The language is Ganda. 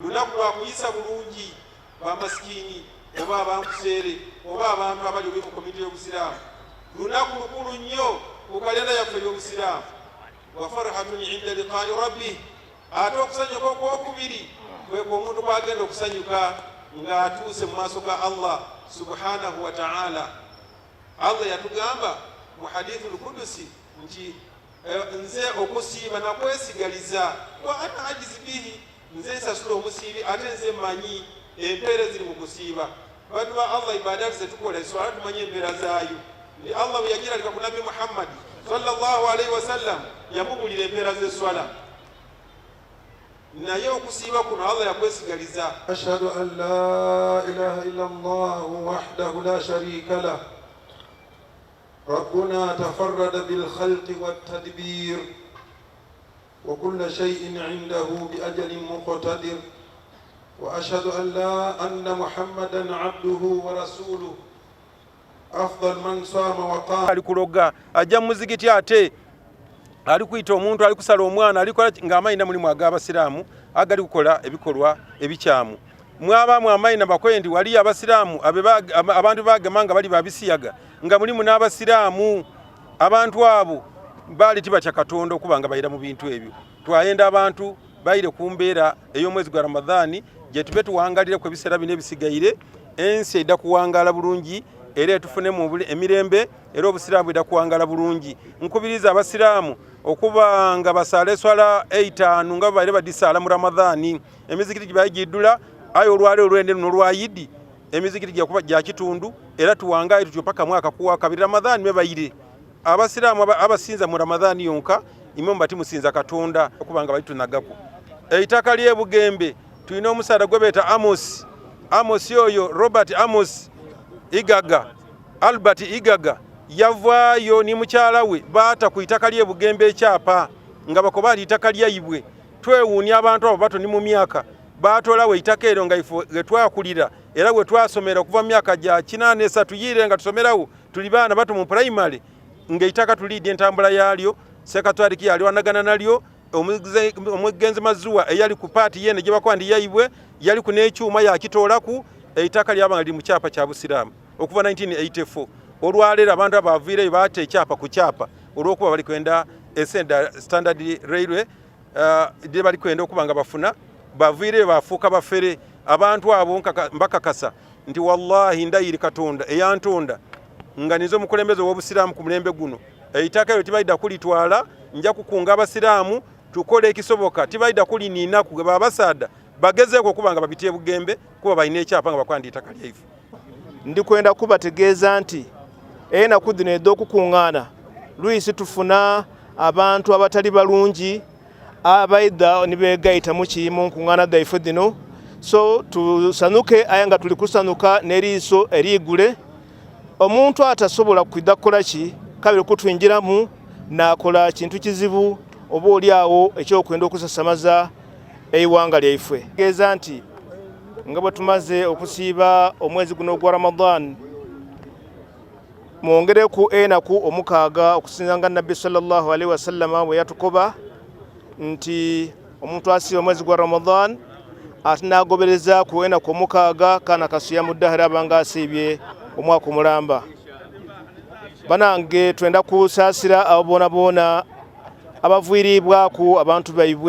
lunaku lwa kuyisa bulungi bamasikini oba abankuseere oba abantu abali mu komiti y'obusiraamu, lunaku lukulu nnyo ku kalenda yaffe y'obusiraamu. wa farhatun inda liqaai rabbih, ate okusanyuka okwokubiri kweko omuntu kwagenda okusanyuka ng'atuuse mu maaso ga Allah subhanahu wa ta'ala. Allah yatugamba mu hadithul kudusi nti nze okusiiba nakwesigaliza wa ana ajizi bihi, nze nsasula omusiibi ate nze mmanyi empeera ziri mu kusiiba. Bantu ba Allah ibadati zetukola eswala tumanye empeera zaayo. Ndi Allah bwe yagiralika ku Nabi Muhammad sallallahu alaihi wasallam yamubulira empeera z'eswala, naye okusiiba kuno Allah yakwesigaliza. Ashhadu an la ilaha illa Allah wahdahu la sharika lah ربنا تفرد بالخلق والتدبير وكل شيء عنده بأجل مقتدر وأشهد أن محمدا عبده ورسوله أفضل من صام وقام. alikuloga ajja muzigiti ate alikuyita omuntu alikusala omwana alikola ng'amayina mulimu ag'abasiraamu agali kukola ebikolwa ebikyamu. Mwabaamu amayina bakwendi wali abasiraamu abantu bagamba nga bali babisiyaga nga mulimu n'abasiraamu. Abantu abo baali tibatya Katonda okuba nga bayira mu bintu ebyo. Twayenda abantu bayire ku mbeera ey'omwezi gwa Ramadhaani gye tube tuwangalire ku ebiseera bino ebisigaire, ensi edda kuwangala bulungi era etufune mu emirembe era obusiraamu edda kuwangala bulungi. Nkubiriza abasiraamu okuba nga basaala eswala 5 nga baire badisaala mu Ramadhaani. Emizikiti gye bayigiddula ayo olwale olwende n'olwayidi emizikiti gyakuba gya kitundu era tuwangaye tutyo paka mwaka kuwa kabiri Ramadhaani mebayire. Abasiraamu abasinza mu Ramadhaani yonka imwe mbati musinza Katonda okubanga bali tunagako. Eitaka lye Bugembe tulina omusaada gwe beeta Amos yoyo Robert Amos Igaga, Albert Igaga yavaayo ni mukyala we baata ku itaka lye Bugembe ekyapa nga bakoba itaka lyayibwe. Twewuunya abantu abo bato ni mu myaka batola we itaka ero nga ifo getwakulira era we twasomera okuva myaka gya 83 yire nga tusomerawo tuli baana bato mu primary nga itaka tulidde entambula yalyo sekatwali kiyali wanagana nalyo omwegenzi mazuwa eyali ku party yene gye bakwandi yayibwe yali ku n'ekyuma yakitoolaku eitaka lyabanga liri mu kyapa kya Busiraamu okuva 1984. Olwalera abantu abaviireyo baate ekyapa ku kyapa olw'okuba bali kwenda esenda standard railway gye bali kwenda okuba nga bafuna baviireyo bafuuka bafere. Abantu abo mbakakasa nti wallahi ndayiri Katonda eyantonda nga nizo mukulembeze w'Obusiraamu ku mulembe guno eitaka eryo tibaida kulitwala nja kukunga abasiraamu tukole ekisoboka tibaida kuliniina ku babasaada bagezeeko okuba nga babitie Bugembe kuba balina ekyapa nga bakwandi itaka lyaife. Ndikwenda kubategeeza nti enaku zino edda okukuŋŋaana luyisi tufuna abantu abatali balungi abaida nibeegayita mu kiyimu nkuŋŋaana zaife zino, so tusanuke aye nga tuli kusanuka n'eriiso eriigule. Omuntu atasobola kwidda kukola ki kabiri kutwinjiramu n'akola kintu kizibu oba oli awo ekyokwenda okusasamaza eiwanga lyaife. Tegeeza nti nga bwe tumaze okusiiba omwezi guno ogwa Ramadhan mwongereku enaku 6 okusinza nga Nabbi sallallahu alaihi wasallam bwe yatukoba nti omuntu asiiba omwezi gwa Ramadhan ate n'agobereza ku enaku 6 kana kasiyamu ddahira abanga asiibye omwaka omulamba. Banange twenda kusaasira abo boona abaviiribwaku abantu baibwe.